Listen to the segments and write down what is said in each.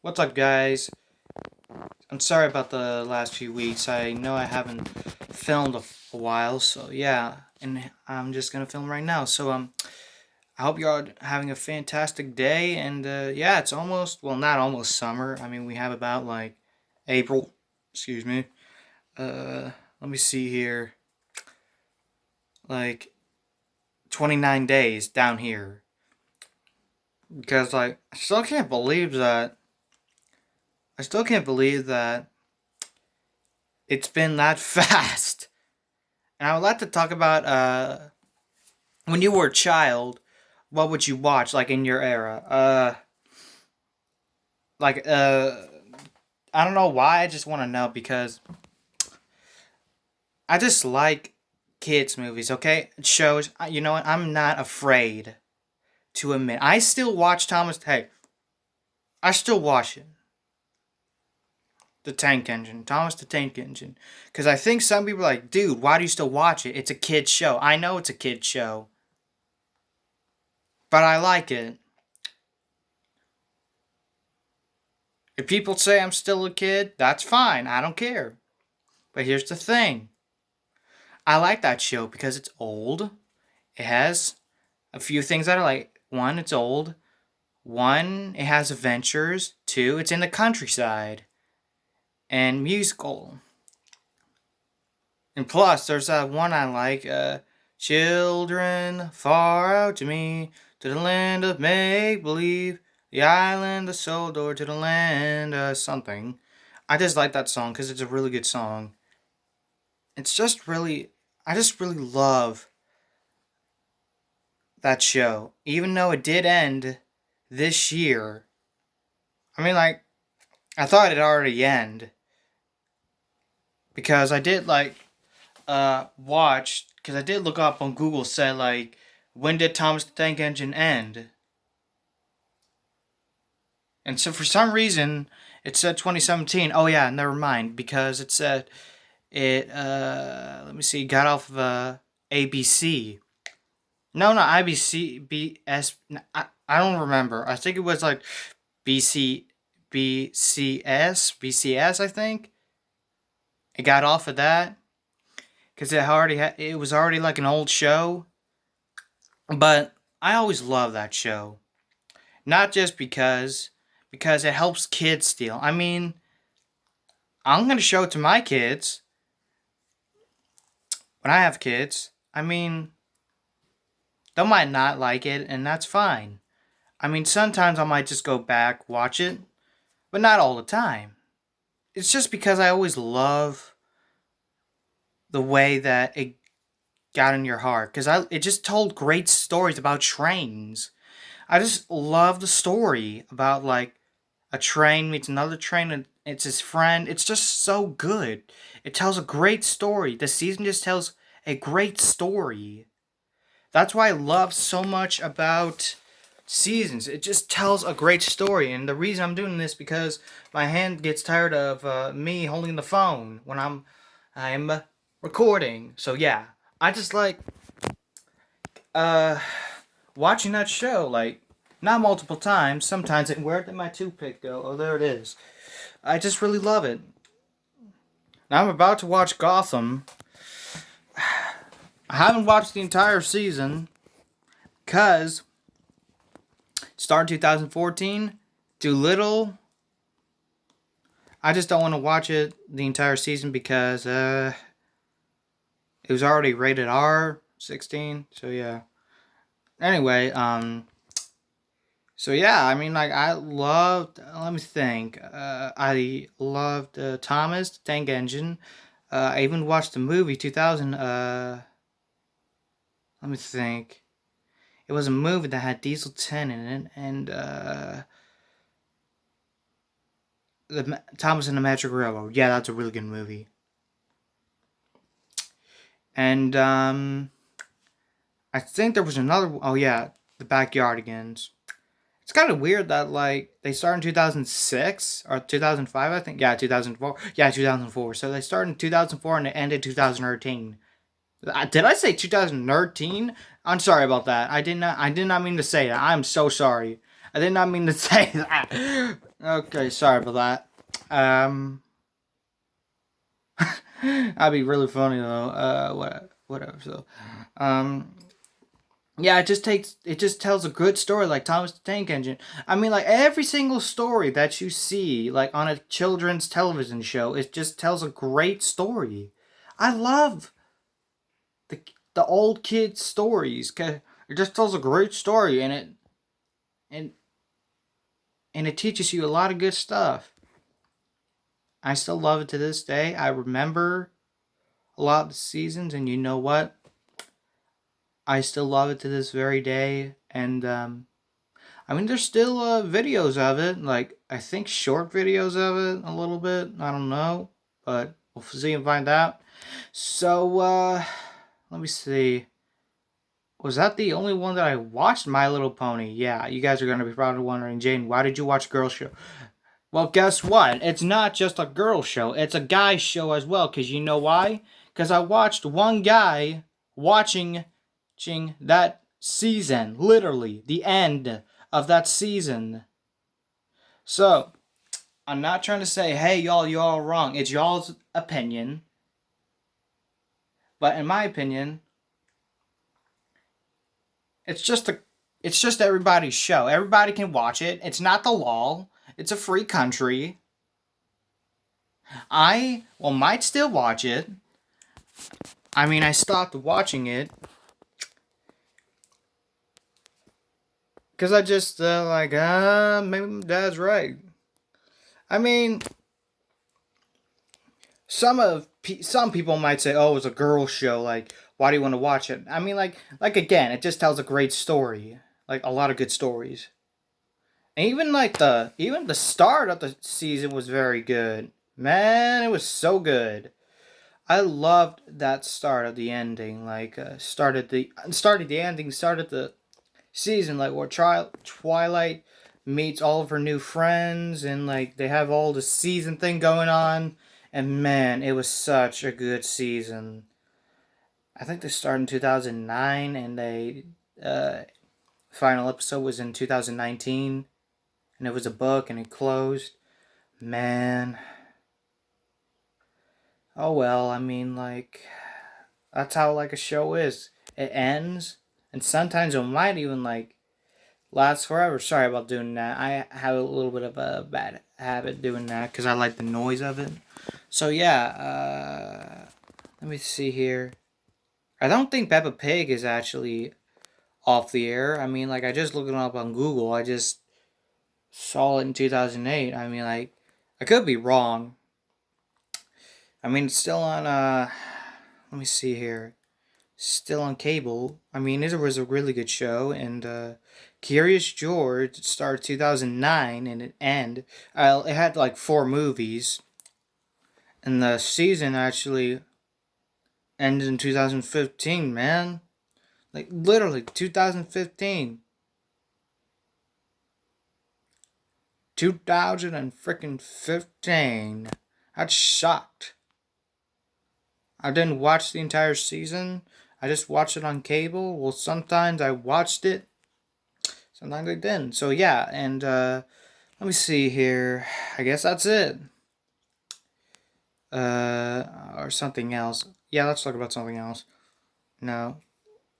What's up, guys? I'm sorry about the last few weeks. I know I haven't filmed a while, so yeah, and I'm just gonna film right now. I hope you're all having a fantastic day, and yeah, it's almost not almost summer. I mean, we have about like April. Excuse me. Uh, Let me see here. Like 29 days down here, because like I still can't believe that. I still can't believe that it's been that fast. And I would like to talk about when you were a child, what would you watch like in your era? Like I don't know why. I just want to know because I just like kids movies. Okay, shows. You know what? I'm not afraid to admit I still watch Thomas. Hey, I still watch it. The Tank Engine, Thomas the Tank Engine, because I think some people are like, dude, why do you still watch it? It's a kid show. I know it's a kid show, but I like it. If people say I'm still a kid, that's fine. I don't care. But here's the thing. I like that show because it's old. It has a few things that I like. One, it's old. One, it has adventures. Two, it's in the countryside. And musical. And plus, there's that one I like. Children, far out to me, to the land of make believe, the island of Sodor, to the land of something. I just like that song because it's a really good song. It's just really, I just really love that show. Even though it did end this year. I mean, like, I thought it already end because I did like watch because I did look up on Google said like when did Thomas the Tank Engine end? And so for some reason it said 2017. Oh yeah, never mind because it said it let me see got off of ABC. No, not IBC BS. I don't remember. I think it was like BC BCS. I think it got off of that because it was already like an old show. But I always love that show, not just because it helps kids steal. I mean, I'm gonna show it to my kids when I have kids. I mean, they might not like it, and that's fine. I mean, sometimes I might just go back, watch it, but not all the time. It's just because I always love the way that it got in your heart because it just told great stories about trains. I just love the story about like a train meets another train and it's his friend. It's just so good. It tells a great story. The season just tells a great story. That's why I love so much about seasons. It just tells a great story, and the reason I'm doing this because my hand gets tired of me holding the phone when I'm recording. So yeah, I just like uh watching that show like not multiple times. Sometimes where did my toothpick go? Oh, there it is. I just really love it. Now I'm about to watch Gotham. I haven't watched the entire season because started 2014. Doolittle. I just don't want to watch it the entire season because it was already rated R 16. So yeah. Anyway, so yeah, I mean, like I loved. Let me think. I loved Thomas the Tank Engine. I even watched the movie 2000. Let me think. It was a movie that had Diesel 10 in it, and the Thomas and the Magic Railroad. Yeah, that's a really good movie. And I think there was another. Oh yeah, The Backyardigans. It's kind of weird that like they started in 2006 or 2005, I think. Yeah, 2004. Yeah, 2004. So they started in 2004 and it ended 2013. Did I say 2013? I'm sorry about that. I did not mean to say that. I'm so sorry. I did not mean to say that. Okay, sorry about that. That'd be really funny though. Whatever. So, um, yeah, it just tells a good story like Thomas the Tank Engine. I mean, like every single story that you see like on a children's television show, it just tells a great story. I love the the old kids stories cuz it just tells a great story and and it teaches you a lot of good stuff. I still love it to this day. I remember a lot of the seasons and you know what? I still love it to this very day and I mean, there's still videos of it, like I think short videos of it, a little bit. I don't know, but we'll see and find out. So, let me see. Was that the only one that I watched? My Little Pony. Yeah, you guys are gonna be probably wondering, Jane, why did you watch Girl Show? Well, guess what? It's not just a girl show; it's a guy show as well. Cause you know why? Cause I watched one guy watching that season, literally the end of that season. So, I'm not trying to say, hey, y'all wrong. It's y'all's opinion. But in my opinion, it's just everybody's show. Everybody can watch it. It's not the law. It's a free country. Might still watch it. I mean, I stopped watching it because I just maybe my dad's right. I mean, some people might say, "Oh, it's a girl show. Like, why do you want to watch it?" I mean, like again, it just tells a great story, like a lot of good stories. And even the start of the season was very good. Man, it was so good. I loved that start of the ending. Like, started the ending, started the season, like where Twilight meets all of her new friends, and like they have all the season thing going on. And man, it was such a good season. I think they started in 2009, and they final episode was in 2019, and it was a book, and it closed. Man, oh well. I mean, like that's how like a show is. It ends, and sometimes it might even like last forever. Sorry about doing that. I have a little bit of a bad habit doing that because I like the noise of it. So yeah, let me see here. I don't think Peppa Pig is actually off the air. I mean, like I just looked it up on Google. I just saw it in 2008. I mean, like I could be wrong. I mean, it's still on. Let me see here. Still on cable. I mean, it was a really good show, and Curious George started 2009 and it ended. It had like four movies, and the season actually ended in 2015. Man, like literally 2015. 2000 and freaking 15. That's shocked. I didn't watch the entire season. I just watched it on cable. Well, sometimes I watched it, sometimes I didn't. So yeah, and let me see here. I guess that's it. Or something else. Yeah, let's talk about something else. No,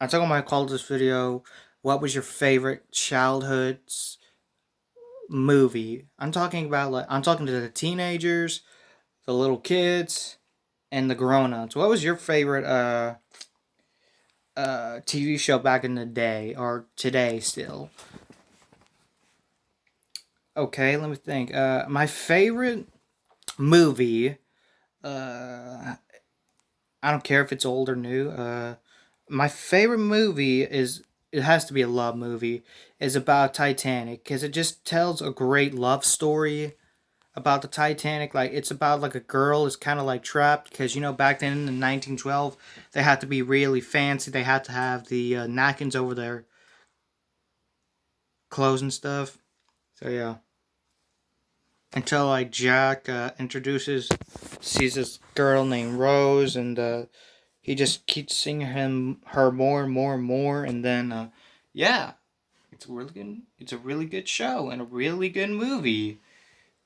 I'm talking about. I called this video. What was your favorite childhood movie? I'm talking to the teenagers, the little kids, and the grown-ups. What was your favorite TV show back in the day or today still? Okay, let me think. My favorite movie. I don't care if it's old or new. My favorite movie is it has to be a love movie. Is about Titanic because it just tells a great love story about the Titanic. Like it's about like a girl is kind of like trapped because you know back then in 1912 they had to be really fancy. They had to have the napkins over their clothes and stuff. So yeah. Until like Jack sees this girl named Rose, and he just keeps seeing her more and more and more, and then yeah, it's a really good. It's a really good show and a really good movie.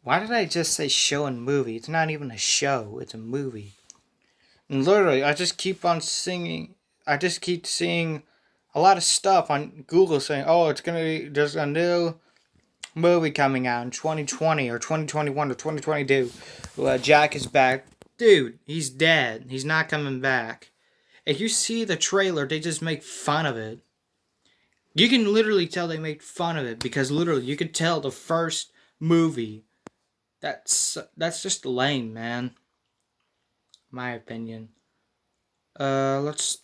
Why did I just say show and movie? It's not even a show. It's a movie. And literally, I just keep on singing. I just keep seeing a lot of stuff on Google saying, "Oh, it's gonna be there's a new movie coming out in 2020 or 2021 or 2022. Jack is back." Dude, he's dead. He's not coming back. If you see the trailer, they just make fun of it. You can literally tell they made fun of it because literally you can tell the first movie. That's just lame, man. My opinion. Let's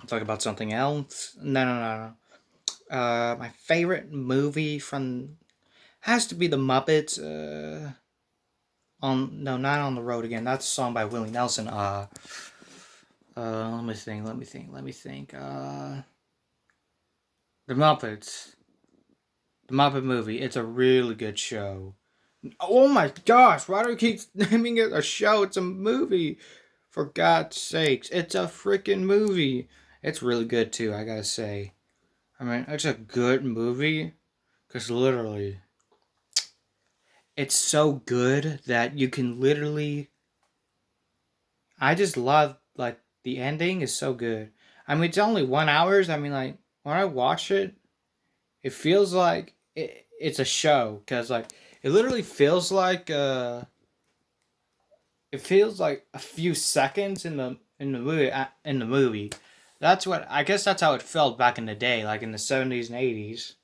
talk about something else. No. My favorite movie from has to be The Muppets. Not On the Road Again. That's a song by Willie Nelson. Let me think. The Muppets. The Muppet Movie. It's a really good show. Oh my gosh, why do I keep naming it a show? It's a movie. For God's sakes. It's a freaking movie. It's really good too, I gotta say. I mean, it's a good movie. Because literally, it's so good that you can literally... I just love, like, the ending is so good. I mean, it's only 1 hour. I mean, like, when I watch it, it feels like it's a show. Because, like, it literally feels like it feels like a few seconds in the movie. That's what I guess that's how it felt back in the day, like in the 70s and 80s,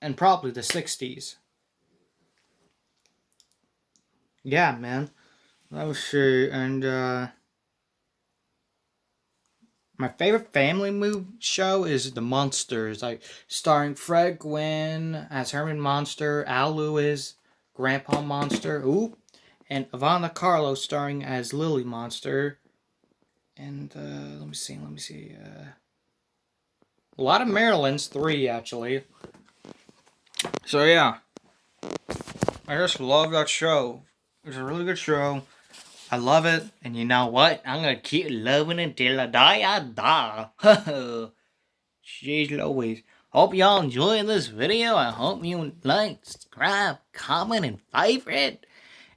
and probably the 60s. Yeah, man. That was sure. And my favorite family show is The Munsters, like starring Fred Gwynn as Herman Monster, Al Lewis, Grandpa Monster, and Ivana Carlo starring as Lily Monster. And let me see. A lot of Marilyns, 3 actually. So yeah, I just love that show. It's a really good show. I love it, and you know what? I'm gonna keep loving it till I die. Jeez Louise. Hope y'all enjoyed this video. I hope you like, subscribe, comment, and favorite.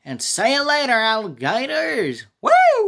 And see you later, alligators. Woo!